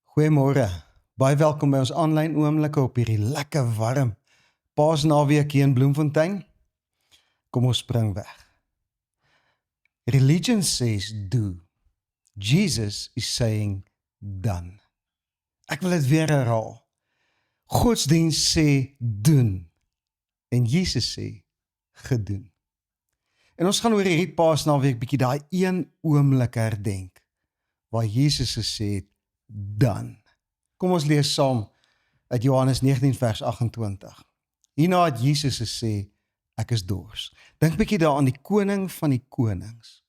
Goeiemôre. Baie welkom by ons aanlyn oomblikke op hierdie lekker warm Paasnaweek hier in Bloemfontein. Kom ons spring weg. Religion says do. Jesus is saying done. Ek wil dit weer herhaal. Godsdiens sê doen. En Jesus sê gedoen. En ons gaan oor hierdie Paasnaweek bietjie daai een oomblik herdenk waar Jesus gesê het done. Kom ons lees saam uit Johannes 19 vers 28. Hierna het Jesus gesê, ek is dors. Dink bietjie daar aan die koning van die konings.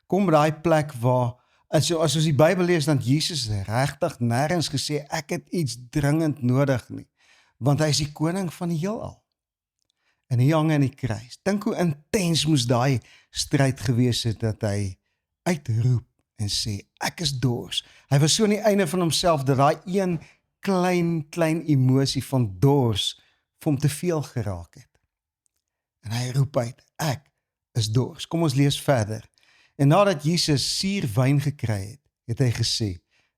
Kom by daai plek waar, as ons die Bybel lees, dan Jesus regtig nêrens gesê, ek het iets dringend nodig nie, want hy is die koning van die heelal. En hy hang aan die kruis. Dink hoe intens moes daai stryd gewees het, dat hy uitroep en sê, ek is dors. Hy was so aan die einde van homself, dat daai een klein emosie van dors, vir hom te veel geraak het. En hy roep uit, ek is dors. Kom ons lees verder. En nadat Jesus suur wyn gekry het, het hy gesê,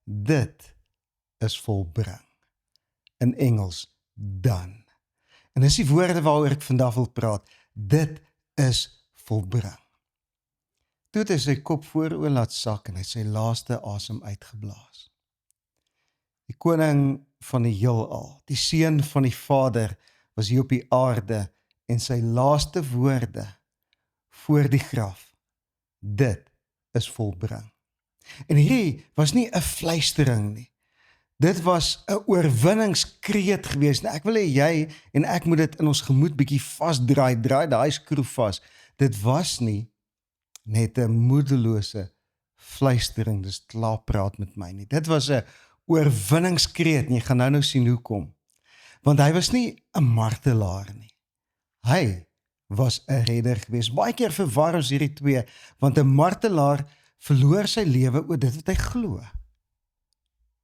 dit is volbring. In Engels, done. En dis die woorde waaroor ek vandag wil praat. Dit is volbring. Toe het hy sy kop vooroor laat sak en hy sy laaste asem uitgeblaas. Die koning van die heelal, die seun van die Vader, was hier op die aarde en sy laaste woorde voor die graf, dit is volbring. En hierdie was nie 'n fluistering nie. Dit was 'n oorwinningskreet geweest. Nou, ek wil hê jy en ek moet dit in ons gemoed bietjie vasdraai, draai daai skroef vas. Dit was nie net 'n moedelose fluistering, dis klaar praat met my nie. Dit was 'n oorwinningskreet en jy gaan nou sien hoekom. Want hy was nie 'n martelaar nie. Hy was 'n redder geweest. Baie keer verwar ons hierdie twee, want 'n martelaar verloor sy lewe oor dit wat hy glo.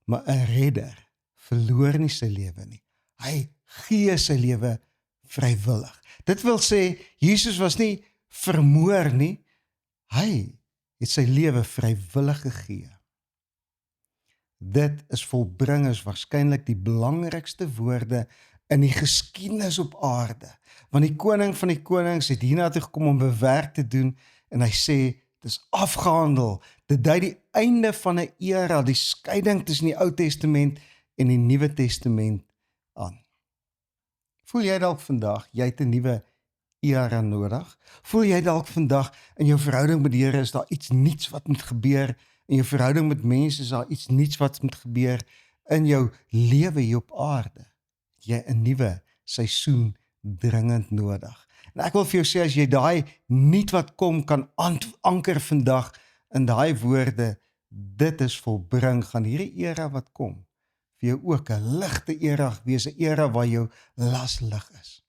Maar 'n redder verloor nie sy lewe nie. Hy gee sy lewe vrywillig. Dit wil sê, Jesus was nie vermoor nie, hy het sy lewe vrywillig gegee. Dit is volbring is waarskynlik die belangrikste woorde in die geskiedenis op aarde. Want die koning van die konings het hiernatoe gekom om 'n werk te doen en hy sê, dit is afgehandel. Dit dui die einde van 'n era, die skeiding tussen die Ou Testament en die Nuwe Testament aan. Voel jy dalk vandag, jy het 'n nuwe era nodig? Voel jy dalk vandag in jou verhouding met die Here is daar iets nuuts wat moet gebeur? In jou verhouding met mense is daar iets nuuts wat moet gebeur in jou lewe hier op aarde? Jy 'n nuwe seisoen dringend nodig. En ek wil vir jou sê, as jy daai nuut wat kom kan anker vandag in daai woorde, dit is volbring, gaan hierdie era wat kom vir jou ook 'n ligte era wees, 'n era waar jou las lig is.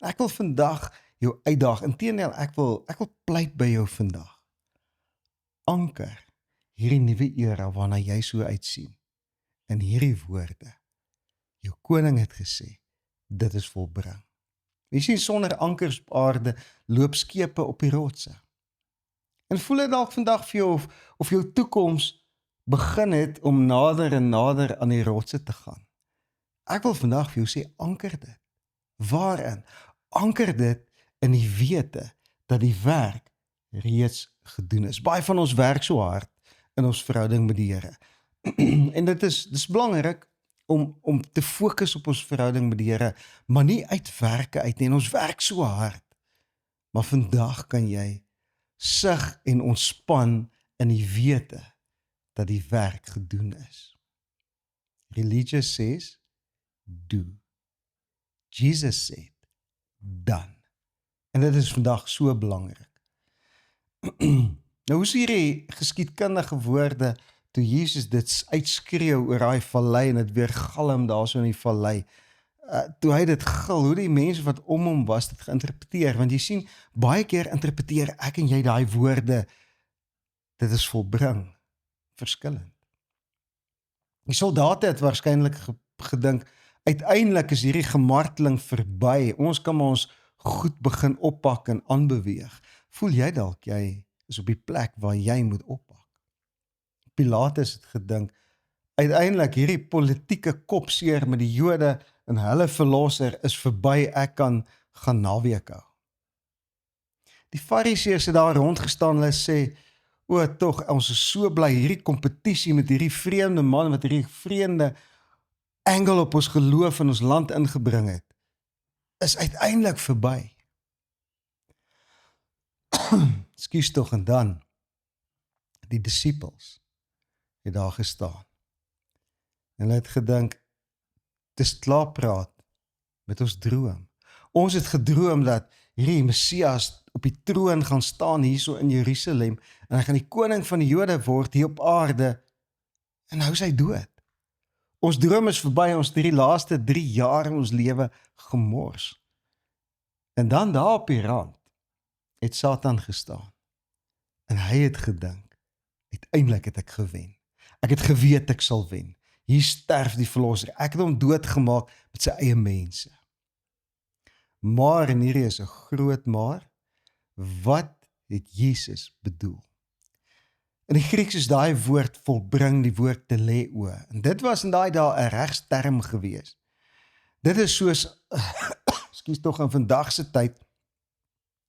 En ek wil vandag jou uitdaag, inteendeel ek wil pleit by jou vandag. Anker hierdie nuwe era waarna jy so uitsien in hierdie woorde. Jou koning het gesê, dit is volbring. Jy sien, sonder ankers op aarde loop skepe op die rotse. En voel dit dalk vandag vir jou of jou toekoms begin het om nader en nader aan die rotse te gaan. Ek wil vandag vir jou sê, anker dit. Waarin? Anker dit in die wete dat die werk reeds gedoen is. Baie van ons werk so hard in ons verhouding met die Here. En dit is belangrik om te fokus op ons verhouding met die Here, maar nie uit werke uit nie. En ons werk so hard. Maar vandag kan jy sug en ontspan in die wete dat die werk gedoen is. Religion says, do. Jesus said, done. En dit is vandag so belangrik. Nou, hoe is hierdie geskiedkundige woorde, toe Jesus dit uitskreeu oor daai vallei, en dit weer galm daar so in die vallei, toe hy dit gil, hoe die mense wat om hom was, dit geïnterpreteer, want jy sien, baie keer interpreteer ek en jy daai woorde, dit is volbring, verskillend. Die soldate het waarskynlik gedink, uiteindelik is hierdie gemarteling verby, ons kan maar ons goed begin oppak en aanbeweeg. Voel jy dalk, jy is op die plek waar jy moet oppak? Pilatus het gedink, uiteindelik hierdie politieke kopseer met die Jode en hulle verlosser is verby, ek kan gaan naweek hou. Die Fariseërs het daar rondgestaan, hulle sê, o tog, ons is so bly, hierdie kompetisie met hierdie vreemde man, wat hierdie vreemde angle op ons geloof in ons land ingebring het, is uiteindelik verby. Ekskuus tog, en dan, die disippels het daar gestaan. En hulle het gedink, dis klaar praat met ons droom. Ons het gedroom dat hierdie Messias op die troon gaan staan hierso in Jerusalem, en hy gaan die koning van die Jode word hier op aarde, en nou is hy dood. Ons droom is verby, ons het hierdie laaste 3 jaar in ons lewe gemors. En dan daar op die rand het Satan gestaan. En hy het gedink, uiteindelik het ek gewen. Ek het geweet ek sal wen. Hier sterf die verlosser. Ek het hom doodgemaak met sy eie mense. Maar, en hierdie is 'n groot maar, wat het Jesus bedoel? In die Grieks is daai woord volbring die woord teleo. En dit was in daai dae 'n regsterm gewees. Dit is soos, ekskuus tog in vandag se tyd,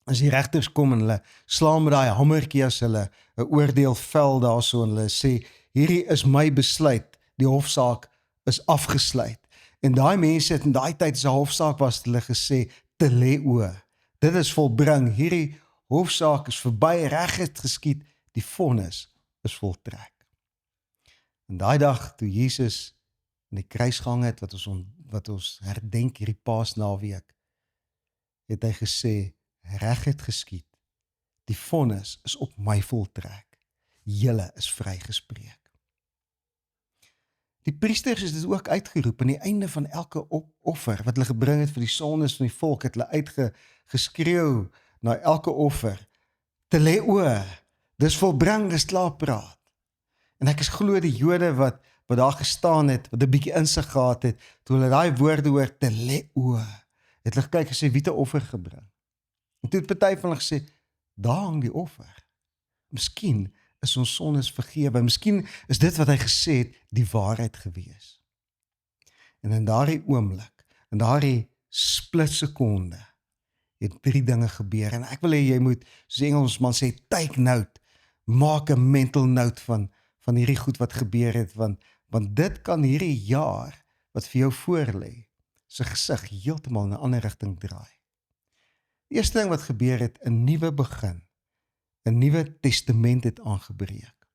as die regters kom en hulle slaan met daai hamertjie as hulle 'n oordeel vel daarso en hulle sê, hierdie is my besluit, die hofsaak is afgesluit. En daai mense het in daai tyd as 'n hofsaak was hulle gesê, teleo. Dit is volbring, hierdie hofsaak is verby, reg het geskied, die vonnis is voltrek. En daai dag toe Jesus in die kruis gehang het, wat ons herdenk hierdie Paasnaweek, het hy gesê, reg het geskied, die vonnis is op my voltrek, julle is vrygespreek. Die priesters het dit ook uitgeroep, aan die einde van elke offer, wat hulle gebring het vir die sondes van die volk, het hulle uitgeskreeu na elke offer, teleo, dis volbring, dis klaar praat. En ek is glo die Jode wat daar gestaan het, wat 'n bietjie insig gehad het, toe hulle daai woorde hoor, teleo, het hulle gekyk en gesê, wie het 'n offer gebring? En toe het party van hulle gesê, daar hang die offer. Miskien is ons sondes vergewe, miskien is dit wat hy gesê het, die waarheid gewees. En in daardie oomblik, in daardie splitsekonde, het 3 dinge gebeur, en ek wil hê jy moet, soos Engelsman sê, take note, maak 'n mental note van hierdie goed wat gebeur het, want dit kan hierdie jaar, wat vir jou voorlê, sy gesig heeltemal in 'n ander rigting draai. Die eerste ding wat gebeur het, 'n nuwe begin, 'n nuwe testament het aangebreek.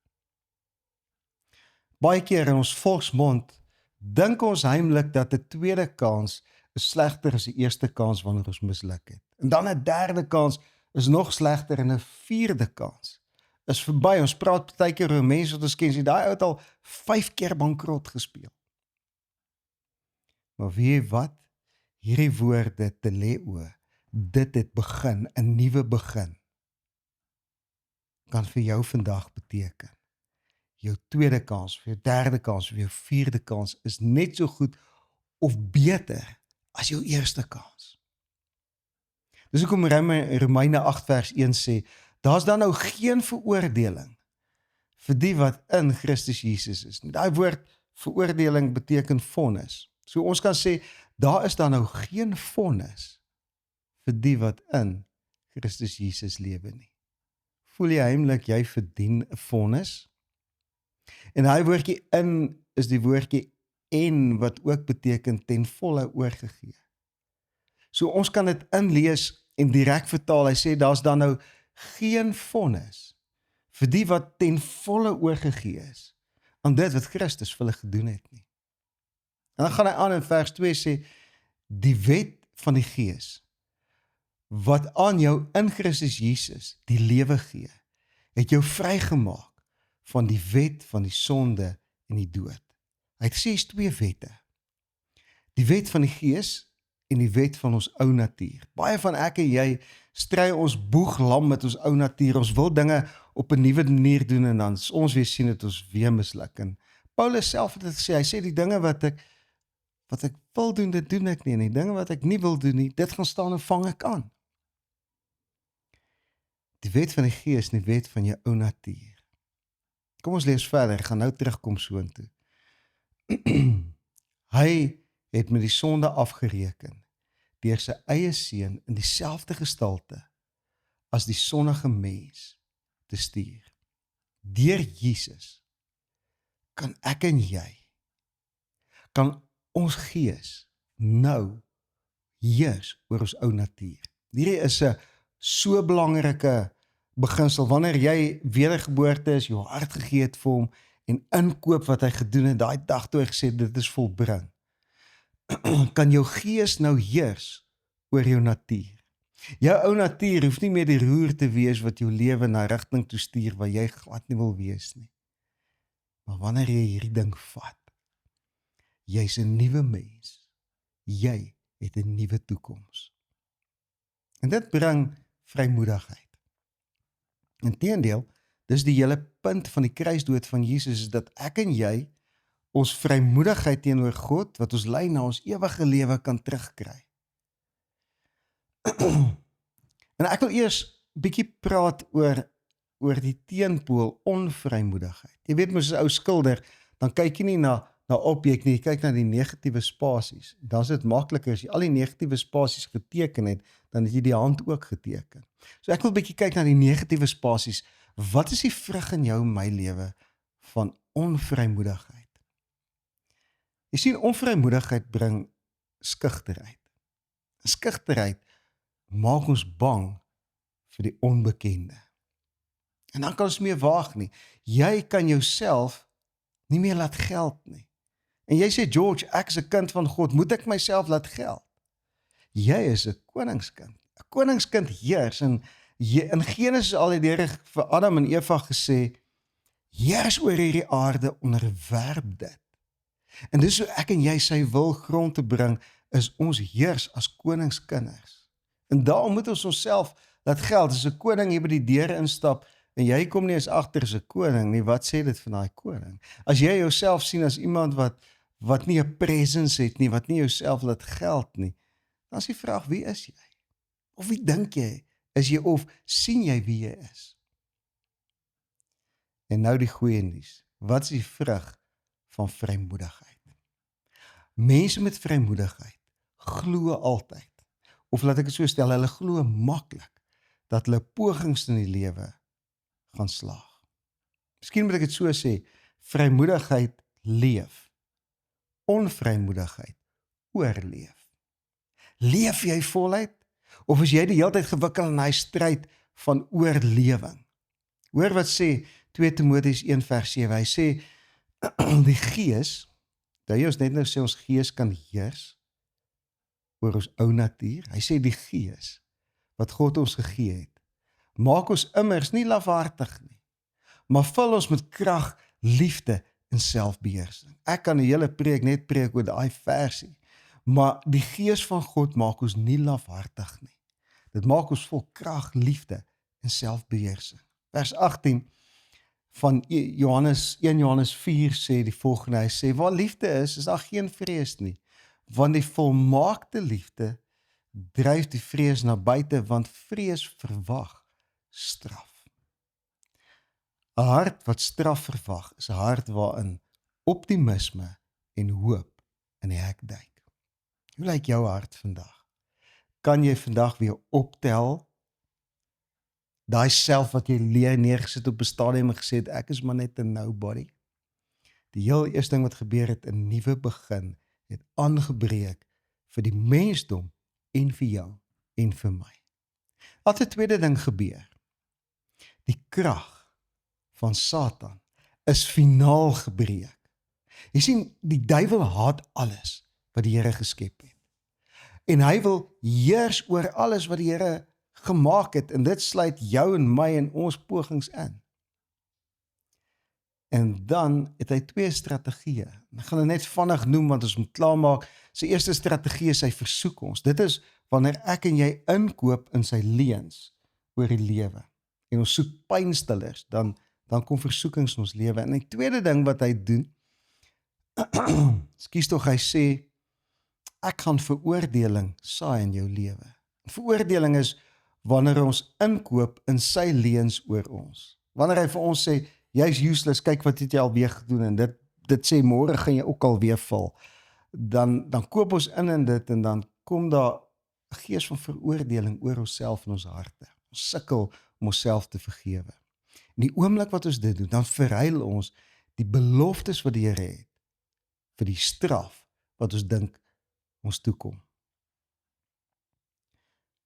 Baie keer in ons volksmond, dink ons heimlik dat 'n tweede kans is slegter as die eerste kans wanneer ons misluk het. En dan 'n derde kans is nog slegter en 'n vierde kans is verby. Ons praat baie keer oor mense wat ons ken, sê daai ou het al 5 keer bankrot gespeel. Maar weet jy wat? Hierdie woorde teleo, dit het begin, 'n nuwe begin, kan vir jou vandag beteken. Jou tweede kans, vir jou derde kans, vir jou vierde kans is net so goed of beter as jou eerste kans. Dis hoekom Romeine 8 vers 1 sê, daar's dan nou geen veroordeling vir die wat in Christus Jesus is. Daai woord veroordeling beteken vonnis. So ons kan sê, daar is dan nou geen vonnis vir die wat in Christus Jesus lewe nie. Voel jy heimlik, jy verdien 'n vonnis? En daai woordjie in is die woordjie en, wat ook beteken ten volle oorgegee. So ons kan dit inlees en direk vertaal, hy sê, daar's dan nou geen vonnis vir die wat ten volle oorgegee is aan dit wat Christus vir hulle gedoen het nie. En dan gaan hy aan in vers 2 sê, die wet van die Gees, wat aan jou in Christus Jesus die lewe gee, het jou vrygemaak van die wet van die sonde en die dood. Hy het gesê, is 2 wette. Die wet van die Gees en die wet van ons ou natuur. Baie van ek en jy stry ons boeglam met ons ou natuur. Ons wil dinge op 'n nuwe manier doen en dan ons weer sien dat ons weer misluk. En Paulus self het dit gesê, hy sê die dinge wat ek wil doen, dit doen ek nie. En die dinge wat ek nie wil doen nie, dit gaan staan en vang ek aan. Die wet van die Gees en die wet van jou ou natuur. Kom ons lees verder, ek gaan nou terugkom soontoe. Hy het met die sonde afgereken deur sy eie seun in dieselfde gestalte as die sonnige mens te stuur. Deur Jesus kan ek en jy, kan ons gees nou heers oor ons ou natuur. Hierdie is 'n so belangrike beginsel. Wanneer jy wedergeboorte is, jou hart gegee het vir hom en inkoop wat hy gedoen het, daai dag toe hy gesê het, dit is volbring, kan jou gees nou heers oor jou natuur. Jou ou natuur hoef nie meer die roer te wees wat jou lewe na rigting toe stuur waar jy glad nie wil wees nie. Maar wanneer jy hierdie ding vat, jy's 'n nuwe mens. Jy het 'n nuwe toekoms. En dit bring vrymoedigheid. Inteendeel, dis die hele punt van die kruisdood van Jesus, is dat ek en jy ons vrymoedigheid teenoor God, wat ons lei na ons ewige lewe, kan terugkry. En ek wil eers bietjie praat oor die teenpool onvrymoedigheid. Jy weet mos as 'n ou skilder, dan kyk jy nie na objek nie, jy kyk na die negatiewe spasies. Dan is dit makliker as jy al die negatiewe spasies geteken het, dan het jy die hand ook geteken. So ek wil bietjie kyk na die negatiewe spasies. Wat is die vrug in jou en my lewe van onvrymoedigheid? Jy sien, onvrymoedigheid bring skugterheid. Skugterheid maak ons bang vir die onbekende. En dan kan ons meer waag nie. Jy kan jouself nie meer laat geld nie. En jy sê, George, ek is 'n kind van God, moet ek myself laat geld? Jy is 'n koningskind. 'n Koningskind heers, en in Genesis al het die Here vir Adam en Eva gesê, heers oor hierdie aarde, onderwerp dit. En dis hoe ek en jy sy wil grond te bring, is ons heers as koningskinders. En daarom moet ons onsself laat geld. As 'n koning hier by die deure instap, en jy kom nie eens agter as 'n koning nie, wat sê dit van daai koning? As jy jouself sien as iemand wat nie 'n presence het nie, wat nie jouself laat geld nie, dan is die vraag, wie is jy? Of wie dink jy is jy, of sien jy wie jy is? En nou die goeie nuus. Wat is die vrug van vrymoedigheid? Mense met vrymoedigheid glo altyd, of laat ek dit so stel, hulle glo maklik dat hulle pogings in die lewe gaan slaag. Miskien moet ek dit so sê, vrymoedigheid leef, onvrymoedigheid oorleef. Leef jy voluit, of is jy die hele tyd gewikkel in hy stryd van oorlewing? Hoor wat sê 2 Timoteus 1 vers 7, hy sê, die gees, dat jy ons net nou sê, ons gees kan heers oor ons ou natuur. Hy sê die gees, wat God ons gegee het, maak ons immers nie lafhartig nie, maar vul ons met krag, liefde en selfbeheersing. Ek kan die hele preek net preek oor daai versie, maar die gees van God maak ons nie lafhartig nie. Dit maak ons vol krag, liefde en selfbeheersing. Vers 18 van 1 Johannes 4 sê die volgende, hy sê, waar liefde is daar geen vrees nie, want die volmaakte liefde dryf die vrees na buite, want vrees verwag straf. 'n Hart wat straf verwag, is 'n hart waarin optimisme en hoop in die hek duik. Hoe lyk jou hart vandag? Kan jy vandag weer optel, daai self wat jy neergesit op 'n stadium en gesê het, ek is maar net 'n nobody? Die heel eerste ding wat gebeur het, 'n nuwe begin, het aangebreek vir die mensdom en vir jou en vir my. Wat 'n tweede ding gebeur? Die krag van Satan is finaal gebreek. Jy sien, die duiwel haat alles wat die Here geskep het. En hy wil heers oor alles wat die Here gemaak het, en dit sluit jou en my en ons pogings in. En dan het hy 2 strategieë. Ek gaan dit net vinnig noem, want ons moet klaarmaak. Sy eerste strategie is, hy versoek ons. Dit is wanneer ek en jy inkoop in sy leuns oor die lewe. En ons soek pynstillers, dan kom versoekings in ons lewe. En die tweede ding wat hy doen, skus tog, hy sê, ek gaan veroordeling saai in jou lewe. Veroordeling is wanneer ons inkoop in sy leuns oor ons. Wanneer hy vir ons sê, jy's useless, kyk wat het jy alweer gedoen, en dit sê môre gaan jy ook al weer val, dan koop ons in dit en dan kom daar 'n gees van veroordeling oor onsself en ons harte. Ons sukkel om onsself te vergewe. In die oomblik wat ons dit doen, dan verruil ons die beloftes wat die Here het vir die straf wat ons dink ons toekom.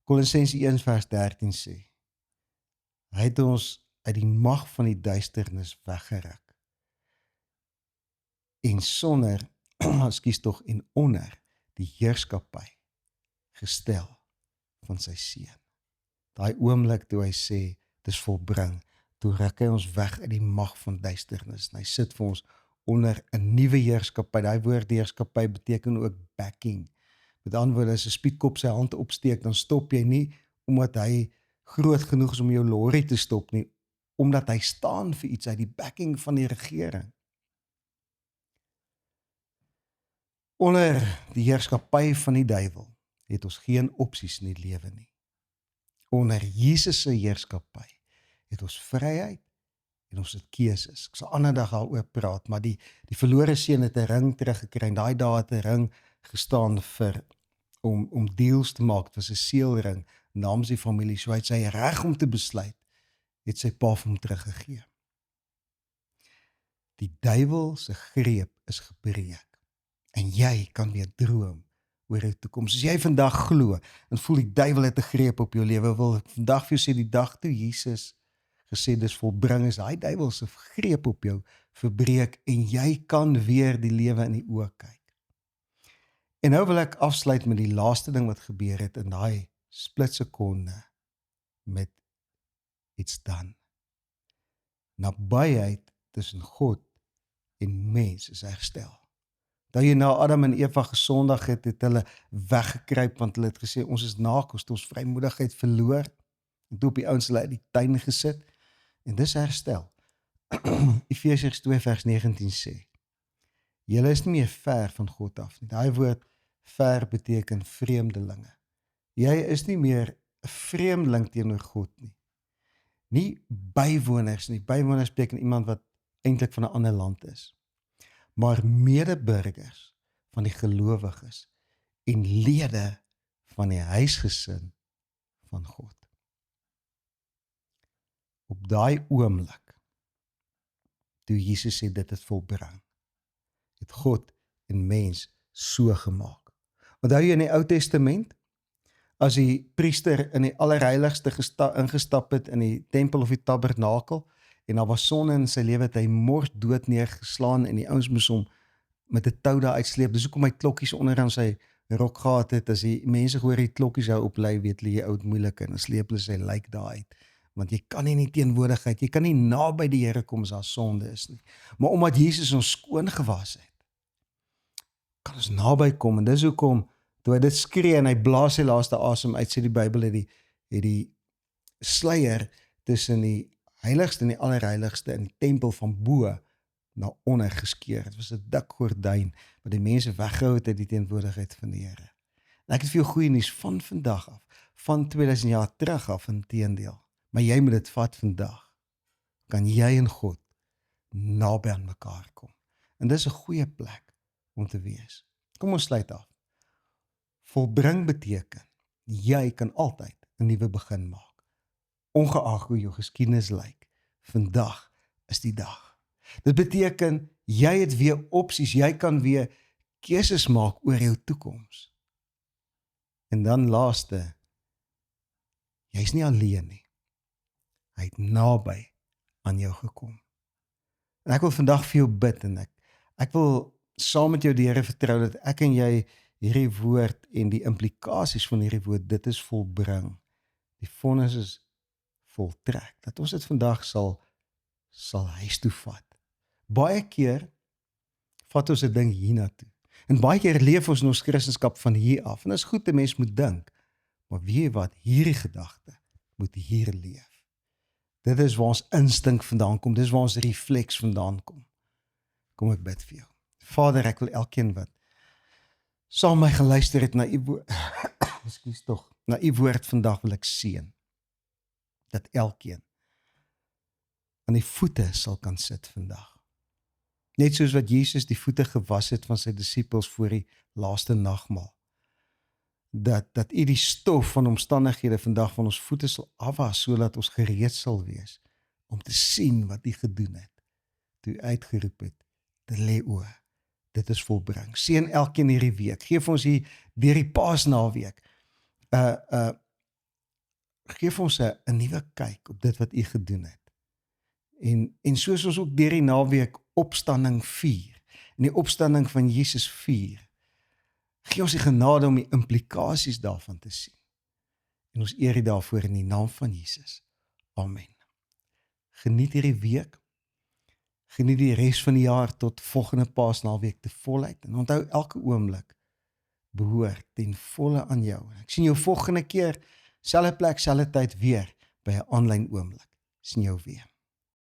Kolossense 1 vers 13 sê, hy het ons uit die mag van die duisternis weggeruk en sonder, en onder die heerskappy gestel van sy seun. Daai oomblik toe hy sê, dis volbring, toe ruk hy ons weg uit die mag van duisternis en hy sit vir ons onder 'n nuwe heerskappy. Daai woord heerskappy beteken ook backing. Met ander woorde, as 'n spietkop sy hand opsteek, dan stop jy nie omdat hy groot genoeg is om jou lorry te stop nie, omdat hy staan vir iets, hy die backing van die regering. Onder die heerskappy van die duiwel het ons geen opsies in die lewe nie. Onder Jesus se heerskappy het ons vryheid en ons het keuses. Ek sal ander dag daaroor praat, maar die verlore seun het 'n ring teruggekry en daai dae het 'n ring gestaan vir om deals te maak. Dit was 'n seelring namens die familie. So hy het sy reg om te besluit, het sy pa vir hom teruggegee. Die duiwel se greep is gebreek en jy kan weer droom oor jou toekoms. As jy vandag glo en voel die duiwel het 'n greep op jou lewe, wil ek vandag vir jou sê, die dag toe Jesus gesê dis volbring, is daai duiwel se greep op jou verbreek en jy kan weer die lewe in die oë kyk. En nou wil ek afsluit met die laaste ding wat gebeur het in daai splitsekonde met iets dan. Nabyheid tussen God en mens is herstel. Dat jy nou Adam en Eva gesondig het hulle weggekruip, want hulle het gesê, ons is naak, ons het ons vrymoedigheid verloor, en toe op die ouens hulle uit die tuin gesit, en dis herstel. Efesiërs 2 vers 19 sê, julle is nie meer ver van God af nie. Daai woord ver beteken vreemdelinge. Jy is nie meer 'n vreemdeling teenoor God nie. Nie bywoners nie. Bywoners beteken iemand wat eintlik van 'n ander land is. Maar medeburgers van die gelowiges en lede van die huisgesin van God. Op daai oomblik, toe Jesus sê dit het volbring, het God en mens so gemaak. Onthou jy in die Ou Testament, as die priester in die allerheiligste ingestap het in die tempel of die tabernakel, en daar was sonde in sy lewe, het hy mors dood neergeslaan en die ouens moes hom met 'n tou daar uitsleep. Dis hoekom hy klokkies onder aan sy rok gehad het. As die mense hoor die klokkies hou oplei, weet hulle jy oud moeilike, en dan sleep hulle sy lyk daar uit. Want jy kan nie in die teenwoordigheid, jy kan nie naby die Here kom as daar sonde is nie. Maar omdat Jesus ons skoon gewas het, kan ons naby kom, en dis hoekom toe hy dit skree en hy blaas sy laaste asem uit, sê die Bybel het die sluier tussen die heiligste en die allerheiligste in die tempel van bo na onder geskeur. Dit was 'n dik gordyn wat die mense weggehou het uit die teenwoordigheid van die Here. En ek het vir jou goeie nuus van vandag af, van 2000 jaar terug af, inteendeel. Maar jy moet dit vat vandag. Kan jy en God naby aan mekaar kom. En dis 'n goeie plek om te wees. Kom ons sluit af. Volbring beteken, jy kan altyd 'n nuwe begin maak. Ongeag hoe jou geskiedenis lyk, vandag is die dag. Dit beteken, jy het weer opsies, jy kan weer keuses maak oor jou toekoms. En dan laaste, jy's nie alleen nie. Hy het naby aan jou gekom. En ek wil vandag vir jou bid, en ek wil saam met jou die Here vertrou, dat ek en jy hierdie woord en die implikasies van hierdie woord, dit is volbring. Die vonnis is voltrek, dat ons dit vandag sal huis toe vat. Baie keer vat ons 'n ding hiernatoe. En baie keer leef ons in ons Christendom van hier af. En dit is goed, 'n mens moet dink. Maar weet jy wat, hierdie gedagte moet hier leef. Dit is waar ons instink vandaan kom, dit is waar ons refleks vandaan kom. Kom ek bid vir jou. Vader, ek wil elkeen wat saam my geluister het na u woord, ekskuus tog, na u woord vandag wil ek seën. Dat elkeen aan die voete sal kan sit vandag. Net soos wat Jesus die voete gewas het van sy disippels voor die laaste nagmaal. Dat U die stof van omstandighede vandag van ons voete sal afwas, sodat ons gereed sal wees om te sien wat U gedoen het. Toe U uitgeroep het, Teleo, dit is volbring. Seën elkeen hierdie week. Geef ons hier deur die Paasnaweek. Geef ons 'n nuwe kyk op dit wat U gedoen het. En soos ons ook deur die naweek opstanding vier, en die opstanding van Jesus vier, gee ons die genade om die implikasies daarvan te sien. En ons eer U daarvoor in die naam van Jesus. Amen. Geniet hierdie week. Geniet die res van die jaar tot volgende Paasnaweek te volheid. En onthou, elke oomblik behoort ten volle aan jou. Ek sien jou volgende keer, selfde plek, selfde tyd weer, by 'n aanlyn oomblik. Sien jou weer.